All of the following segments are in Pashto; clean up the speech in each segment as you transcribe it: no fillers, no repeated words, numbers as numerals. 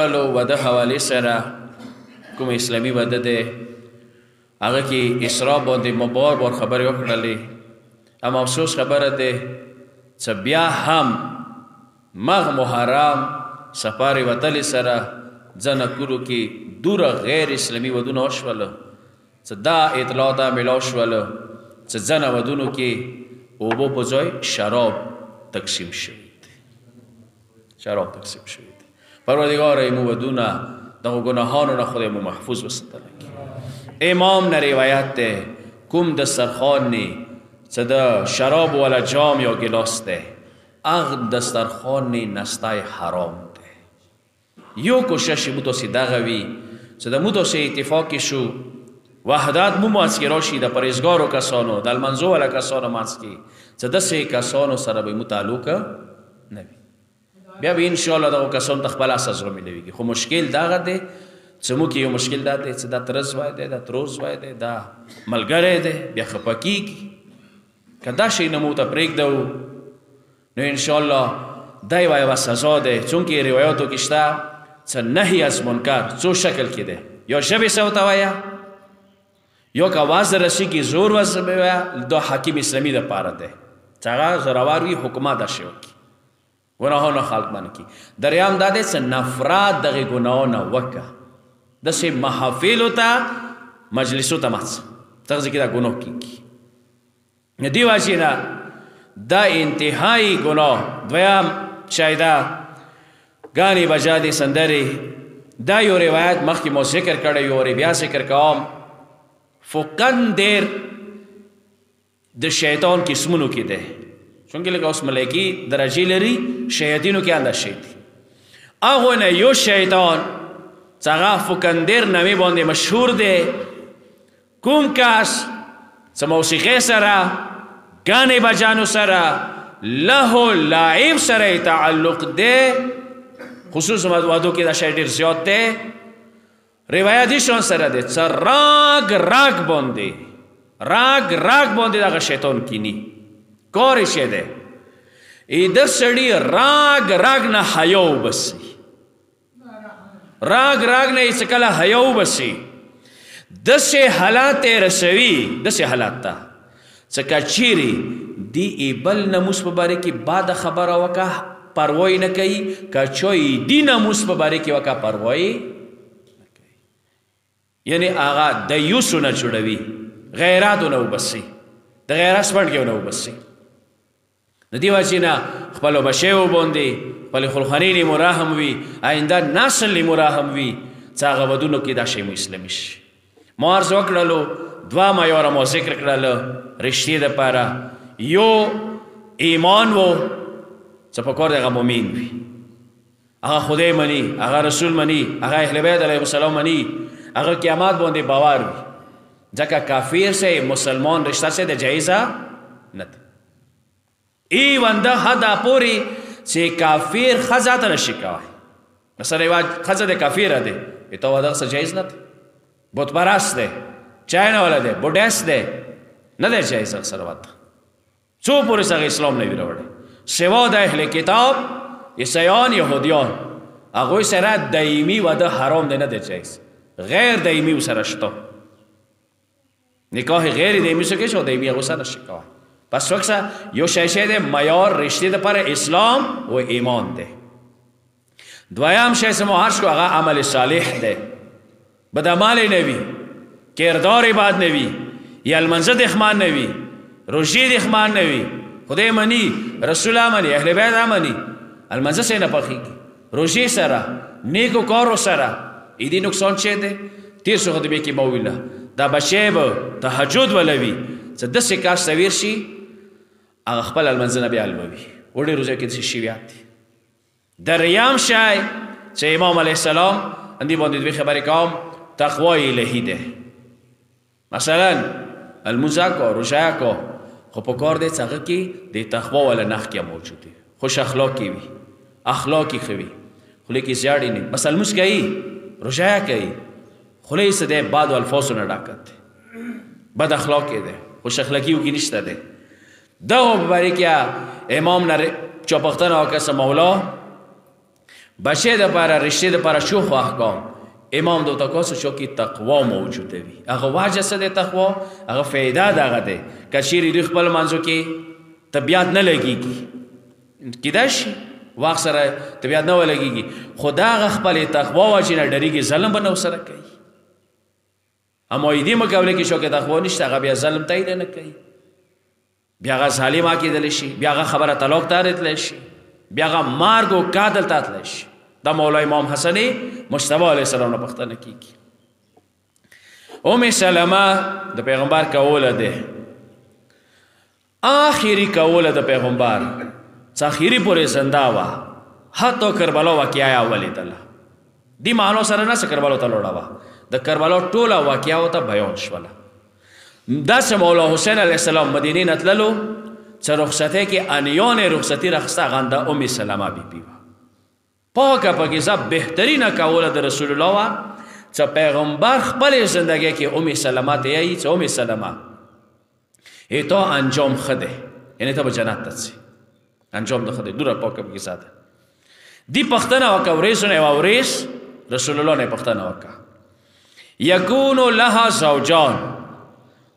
وده حواله سره کوم اسلامي وده ده هغه کې اسراف باندې مبار بار خبرې وکړلې اما افسوس خبره ده چې بیا هم مغ محرم سفارې وتلې سره ځنه کورو کې دوره غیر اسلامي ودونه وشوله چې دا اطلاع ته ملاو شوله چې ځنه ودونو کې اوبو په ځای شراب تقسیم شوي دي شراب تقسیم شوي دي پروردگار ایمو ودونه دغه گناهانو نه خدای مو محفوظ وساتلی امام نه روایت ده کوم دسترخوان نی چې د شراب ولا جام یا گلاس ده اغ دسترخوان نی نستای حرام ده یو کوشش مو تو دغه وی چې د مو تو اتفاق شو وحدت مو ماس کې راشي د پرهیزګارو کسانو د المنزو ولا کسانو ماس کې چې د سه کسانو سره به متعلق نه وي بیا به ان شاء الله دغه کسان تخپل اساس رو ملويږي خو مشکل دغه دی چې مو کې یو مشکل دا دی چې دا ترز وای دی دا تروز وای دی دا ملګری دی بیا خپکیږي کدا شي نه مو ته پرېږدو نو ان شاء الله دای وای وا سزا ده چونکه روایتو کې شته چې نهي از منکر څو شکل کې ده یو شبي سوتا وایا یو کا واز رسی کی زور وس بیا دو حکیم اسلامی ده پاره ده څنګه زراوار وی حکومت ده شو کی گناهونه خلق باندې کی دریام داده چې نفرات دغه گناهونه وکا د سه محافل ہوتا مجلسو تماس تغذ کی دا گناه کی ندی واجینا دا انتهایی گناه دویم شایده گانی بجادی سندری دا یو روایت مخی مو ذکر کرده یو بیا ذکر کوم فقن دیر د شیطان قسمونو کی ده چونکه لکه اوس ملائکی درجه لري شیاطینو کې انداز شي هغه نه یو شیطان څنګه فقندر نامې باندې مشهور دی کوم کس چې موسیقي سره غانې بجانو سره له لعب سره تعلق دی خصوصا وادو کې دا شی ډیر زیات دی روایت شون سره دی چې راگ باندې دا شیطان کینی کاری شه ده ایده سړی راگ نه حیاو بسی راگ نه ایسا کلا حیاو بسی دسه حالات رسوی دسه حالات تا چکا چیری دی ایبل نموس پباره کی بعد خبر وکا پروائی نکی کچوی دی نموس پباره کی وکا پروائی نکی یعنی آغا دیوسو نچوڑوی غیراتو نو بسی دا غیرات سپنڈ کیو نو بسی ندی واچینا خپلو بشیو بوندی خپل خلخانین مراهم وی آینده نسل مراهم وی چاگه ودونو کی دا شیمو اسلامیش مارز وکڑلو دوا مایورا مو ذکر کڑلو رشتی دا پارا یو ایمان وو چپکور دا مومین وی اغا خدای منی اغا رسول منی اغا اہل بیت علیہ السلام منی اغا قیامات بوندی باور وی جکا کافیر سے مسلمان رشتہ سے دا جائزہ نت ای ونده حدا پوری چه کافیر خزا تا نشی کوای مثلا ایوان خزا ده کافیر ده ایتا وده خزا جایز نده بود پرست ده چاینه والا ده بودیس ده نده جایز اکثر وده چو پوری ساق اسلام نوی رو بڑه سوا ده اهل کتاب عیسیان یهودیان اگوی سره دائمی وده حرام ده نده جایز غیر دائمی و سرشتا نکاح غیر دائمی سکش و دائمی اگوی سرشی کوای پس وقت یو شیشه ده معیار رشته ده پر اسلام و ایمان ده دویم شیشه محرش کو اغا عمل صالح ده بد عمال نوی کردار باد نوی یا المنزد اخمان نوی رشید اخمان نوی خدای منی رسول منی اہل بیت منی المنزد سے نپخی رشید سرا نیکو کارو سرا ایدی نقصان چه ده تیر سو خطبه کی مویلا دا بچه با تحجد ولوی چه دست کاش سویر شی اغا خپل المنزل نبی علموی وڑی روزه که دسی شیویات دی در ریام شای چه امام علیه السلام اندی باندید بی خبری کام تقوی الهی ده مثلا المنزل کو روزه کو خو پکار ده چاگه کی ده تقوی والا نخ کیا موجوده خوش اخلاقی وی اخلاقی خوی خلی کی زیادی نی بس المنزل کئی روزه کئی خلی سده بعد و الفاظو نڈاکت ده بد اخلاقی ده خوش اخلاقیو کی نشته ده دغه باری کیا امام نر چاپختن آکس مولا بچه د پاره رشته د پاره شو خو احکام امام دو تکاسو شو کی تقوا موجوده وي هغه واجه څه د تقوا هغه فایده دغه ده کچېرې دوی خپل منځو کې طبیعت نه لګېږي کیدای شي واق سره طبیعت نه ولګېږي خو د هغه خپل تقوا واجې نه ډرېږي ظلم به نه ورسره کوي اما ایدې مقابله کې شو کې تقوا نشته هغه بیا ظلم ته نه کوي بیا هغه ظالم کېدلی شي بیا هغه خبره طلاق ته راتلی شي بیا هغه مرګ او قتل ته تللی شي دا مولا امام حسن مجتبی علیه السلام نه پوښتنه کېږي ام سلمه د پیغمبر کوله ده آخري کوله د پیغمبر څه آخري پورې زنده وه حتی کربلا واقعه یې ولیدله دې معنو سره نه څه کربلا ته لوړه وه د کربلا ټوله واقعه ورته بیان شوله داسې مولا حسین علیه السلام مدینې نه تللو څه رخصتۍ کې انیان رخصتي راخیسته هغه ام سلمه بیبي وه پاکه پاکیزه بهترینه کوله د رسول الله وه څه پیغمبر خپل زندگی کې ام سلمه ته یایي څه ام سلمه ای تا انجام ښه دی یعنې ته به جنت ته ځې انجام د ښه دی دوره پاکه پاکیزه ده دې پوښتنه وکړه ورېس نه یوه ورېس رسول الله نه یې پوښتنه وکړه یکونو لها زوجان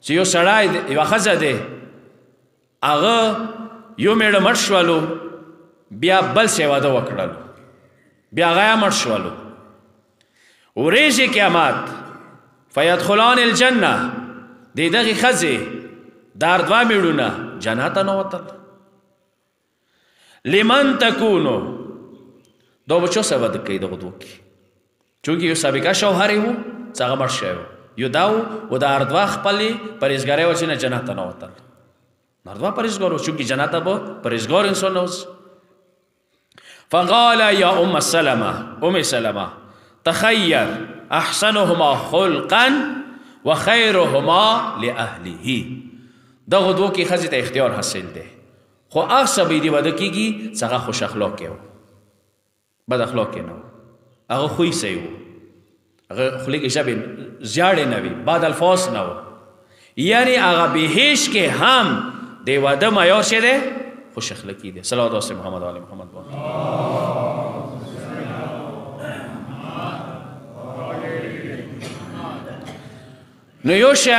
چې یو سړی یوه ښځه دی هغه یو میړه مړ شولو بیا بل څه واده وکړلو بیا هغه مړ شولو ورېځې قیامت فیدخلان الجنه د دغې ښځې دا دوه میړونه جنت ته ننوتل لمن تکونو دا به چا سره واده کوي دغه دوه کې چونکې یو سابقه شوهر یې و څه هغه مړ شوی و یو دا و د هر دوه خپلې پرهیزګارۍ وجې نه جنت ته ننوتل هر دوه پرهیزګار و چونکې جنت ته به پرهیزګار انسان نه وځي فقال یا ام سلمه تخیر احسنهما خلقا و خیرهما لاهله دغه دوه کې ښځې ته اختیار حاصل دی خو هغه څه به واده کېږي څه هغه خوش اخلاقې و بد اخلاقې نه و هغه خوی صحیح و هغه خولې کې ژبې زیاړې نه وي بد الفاظ نه و یعنې هغه بهش کې هم د واده معیار څه دی خوش اخلاقي دی صلوات واسطه محمد علی محمد نو یو شی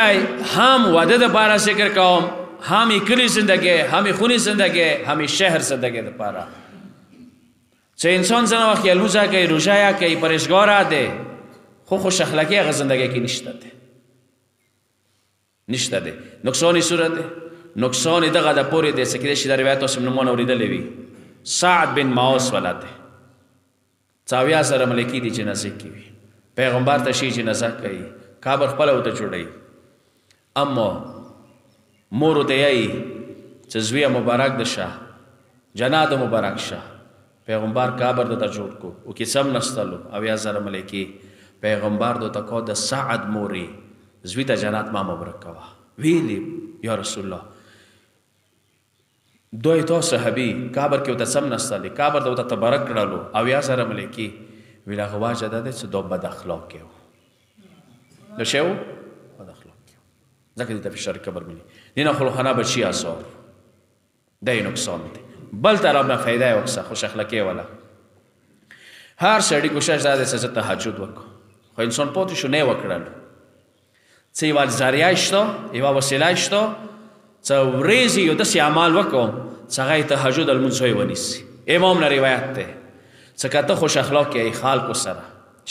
هم واده دپاره ذکر کوم هم کلی زندگی هم خونی زندگی هم شهر زندگی دپاره چې انسان ځنه وخت یې لمونځ کوي روژه یې کوي پرهیزګاره دی خو خوش اخلاقي هغه زندگی کې نشته دی نقصان صورت دی نقصان دغه د پورې دی څه کېدای شي دا روایت تاسو نومونه اورېدلی وي سعد بن معاذ والا دی 40,000 ملایکې دي جنازې کې وي پیغمبر ته شي جنازه کوي قبر خپله ورته جوړوي اما مور ورته یایي چې زویه مبارک ده شه جنات مبارک شه پیغمبر قبر درته جوړ کو او کې سم نستلو 70,000 ملایکې پیغمبر درته کو د سعد مورې زوی ته جنات ما مبارک کوه ویلي یا رسول الله دوی تو صحابي قبر کې ورته سم نستلې قبر ته ورته تبرک کړلو 70,000 ملایکې ویل هغه واجه ده چې دو بد اخلاق کې و نو شی و بد اخلاق کې و ځکه دې ته فشار قبر ملي دې نه خلوخانه بچي آثار دا یې نقصان دی بل طرف نه فایده یې وکړه خوش اخلاقي والا هر سړي کوشش دا دی چې زه تهجد وکړم خو انسان پاتې شو نه یې وکړلو څه یوه ذریعه شته یوه وسیله شته څه ورځې یو داسې عمل وکړم چې هغه یې تهجد المنځ ونیسي امام نه روایت دی څه که ته خوش اخلاق یې خلکو سره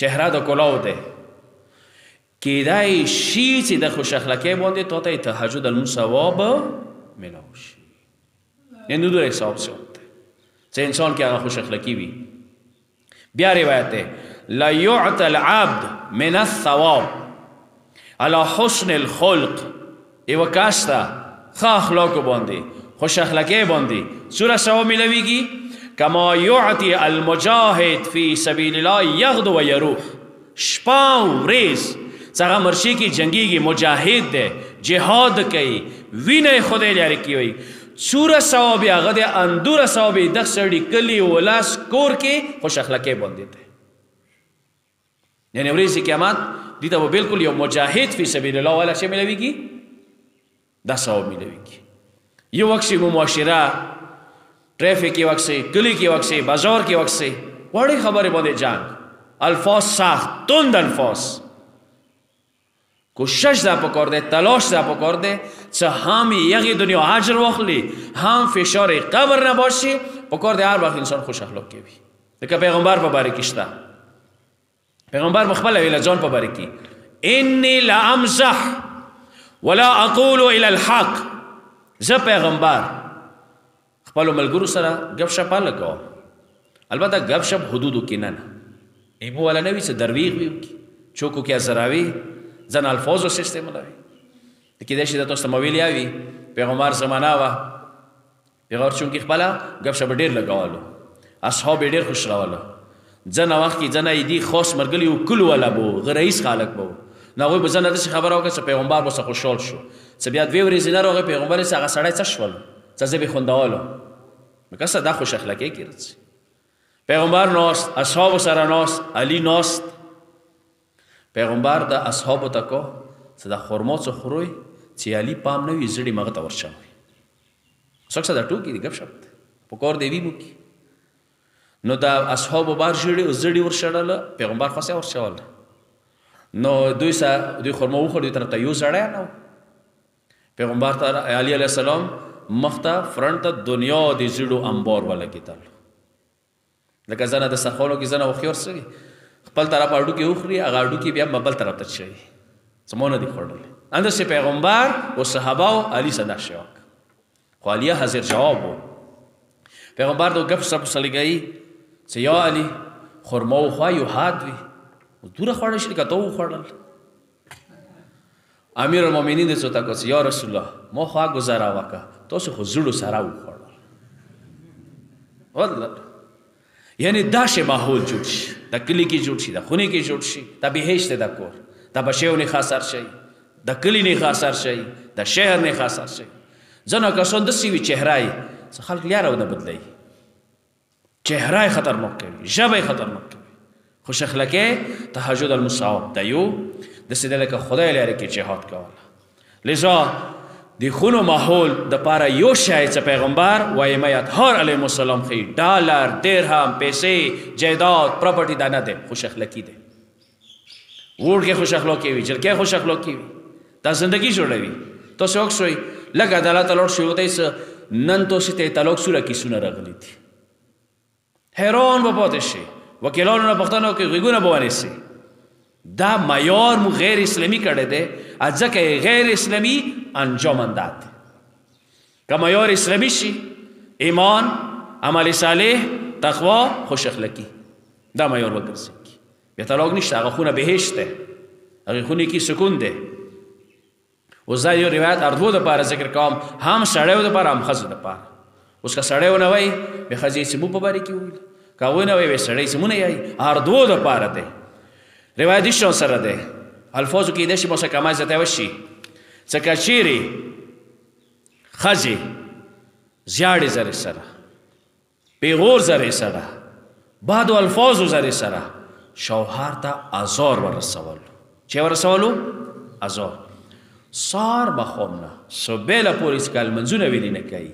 چهره د کلاو دی کیدای شي چې د خوش اخلاقۍ باندې تا ته تهجد المنځ ثواب میلاو شي یعنې دوه حساب ثواب دی چې انسان کې هغه خوش اخلاقي وي بیا روایت دی لا یعطى العبد من الثواب على حسن الخلق یوه کس ته ښه اخلاقو باندې خوش اخلاقۍ باندې څومره ثواب میلویږي کما یعطي المجاهد فی سبیل الله یغدو و یروح شپه و ورځ څه هغه مرشي کې جنګیږي مجاهد دی جهاد کوي وینه خدای لري کوي څومره ثواب یې هغه دی اندوره ثواب یې دغه سړي کلي ولس کور کې خوش اخلاقۍ باندې دی یعنې ورځې قیامت دې ته به بلکل یو مجاهد فی سبیل الله والا څه میلویږي دا ثواب میلویږي یو وخت مو معاشره ټریفک کې وخت کلی کې وخت بازار کې وخت وړې خبرې باندې جنګ، الفاظ سخت تند الفاظ. کوشش دا پکار دی، تلاش دا پکار دی چې هم یغی دنیا اجر واخلی، هم فشار قبر نباشی. پکار دی هر وقت انسان خوش اخلاق کی وي. لکه پیغمبر په باره کې شته، پیغمبر مخبل ویل ځان په باره کې انی لامزح ولا اقول الى الحق. زه پیغمبر خپل ملګرو سره گپ شپ نه کوم، البته گپ شپ حدودو کې نه ایمو ولا نه وي چې درویغ وي چوکو کې زراوي ځان الفاظو سیستم لري. کېدای شي د تاسو مویل یاوي پیغمبر زمانہ وا پیغمبر چونکی خپل گپ شپ ډیر لګاولو، اصحاب ډیر خوش راولو. ځنه وخت کې ځنه ایدي خاص مرګلی او کل ولا بو غریس خلق بو نه وي بزنه د خبر او چې پیغمبر بو خوشحال شو. چې بیا دوی ورځې نه راغی پیغمبر سره هغه سړی څه شول چې زه به خوندوالو مکه دا خوش اخلاقی کړی. پیغمبر ناست، اصحاب سره ناست، علی ناست. پیغمبر د اصحاب ته کو چې د خرما څخه خوري چې علی پام نه وي زړی مغه ته ورشم. څوک دا ټوکی دی گپ شپ پکور دی وی مو کی نو دا اصحاب بار زړی ورشړل پیغمبر خاصه ورشول. نو دوی سره دوی خرما وخوري تر ته یو زړی نه پیغمبر ته علی علیه السلام مخته فرنٹ دنیا دی زړو انبار ولا کېدل. لکه زنه د سخولو کې زنه وخيور سوي خپل طرف اډو کې وخري هغه اډو کې بیا بل طرف ته شي سمونه دي خورل. اندر سے پیغمبر او صحابه او علی صدا شو خو علی حاضر جواب وو. پیغمبر دو گپ سپ سلګي چې یا علی خرما او خو یو حد وی دوره خوړل شي کته و خوړل. امیر المؤمنین دې څه تا کو یا رسول الله مو خو گزارا وکا تاسو خو زړو سره و خوړل. والله یعنی دا شی ماحول جوړ شي، د کلی کې جوړ شي، د خونې کې جوړ شي، د بهشت د کور د بشیو نه خاصر شي، د کلی نه خاصر شي، د شهر نه خاصر شي. ځنه کسان د سیوی چهرهای څه خلک لیاره ونه بدلای، چهرهای خطرناک کوي، ژبه خطرناک کوي. خوش اخلاقی تهجد المصاب دیو د سیدل که خدای لري کې جهاد کوله. لذا دی خونو ماحول د پاره یو شای چې پیغمبر وایمیت هر علیه السلام خی ډالر درهم پیسې جیداد پراپرټی دا نه ده، خوش اخلاقی ده. ور کې خوش اخلاقی وي، جل کې خوش اخلاقی وي، دا زندگی جوړوي. تاسو وکسوي لګ عدالت لور شو ته نن تاسو ته تعلق سره کی سونه راغلی دي حیران و پاتې شي وکیلانو نه پښتنو کې غوګونه بوانه سي. دا معیار مو غیر اسلامی کړی دی ځکه غیر اسلامی انجام انداد. که معیار اسلامی شي ایمان، عمل صالح، تقوا، خوش اخلاقی دا معیار وګرځي. بیا تعلق نشته، هغه خونه بهشت ده، هغه خونه کې سکون ده. اوس دا یو روایت اردو د پاره ذکر کوم، هم سړیو د پاره هم ښځو د پاره. اوس که سړیو نه وایي بیا ښځې سمو په باره کې وویل، که هغوی نه وایي سړی سمونه یایي اردو د پاره دی. روایت ایشان سره ده الفاظو کې داسې ماسه کمای زیاتی وشي چې که چیرې ښځې زیاړې زرې سره پیغور زرې سره بعدو الفاظو زرې سره شوهر ته ازار ورسولو. چی ورسولو؟ ازار. سار بخوام نه صبح پورې چې کله لمونځونه ویلي نه کوي،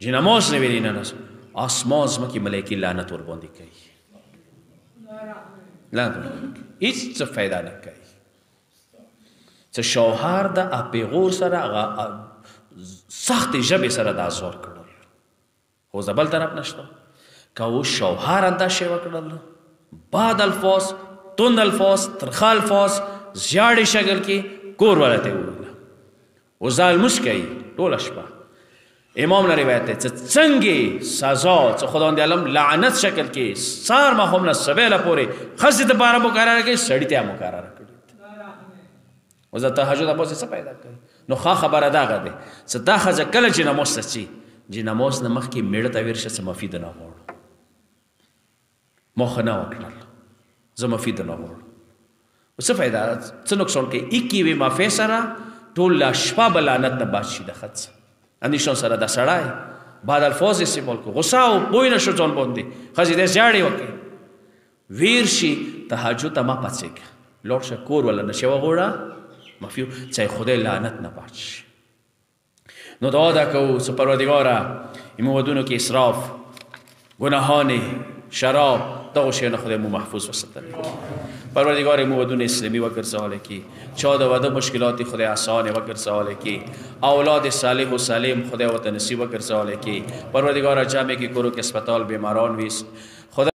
چې نماز نه ویلي نه، اسمان ځمکې ملایکې لعنت ورباندې کوي. لعنت هیڅ څه فایده نه کوي. چې شوهر د پیغور سره سخت ژبې سره د ازار کړل، خو د بل طرف نشته. که و شوهر انده شی وکړل بعد الفاظ تند الفاظ ترخه الفاظ زیاړې شکل کې کور والا ته وویله او ظالموس کوي ټوله شپه. امام نه روایت دی چې څنګه سزا چې خداوند عالم لعنت شکل کې سار ماښام نه سبیله پورې ښځې دپاره مقرره کړي، سړي ته یې مقرره کړي. اوس د تهجد اپاسې څه پیدا کوي؟ نو ښه خبره دغه دی چې دا ښځه کله چې نماز ته ځي چې نماز نه مخکې میړه ته ورشه چې معافي ده نه غواړو، ما ښه نه وکړل، زه معافي ده نه غواړم. څه فایده؟ څه نقصان کوي؟ ایکې وي معافۍ سره ټوله شپه به لعنت نه باد شي د ښځه. اندیشان سره د سړی بعد الفاظ استعمال کو، غصه او پوه نه شو ځان باندې، ښځې دې زیاړې وکړي، ویر شي تهجد ته مه پاڅېږه، لاړ شه کور ولا نشې وغواړه معافي چې خدای لعنت نه باد شي. نو دعا ده کوو چې پروردګاره این ودونو کې اسراف، گناهان شراب دغه شیانه خدای مو محفوظ وساتلی پروردگار مو بدون اسلامی وگرځولی کی چا د واده مشکلات خدای آسان وگرځولی کی اولاد صالح و سالم خدای وته نصیب وگرځولی کی پروردگار جامع کی کرو که اسپتال بیماران ویست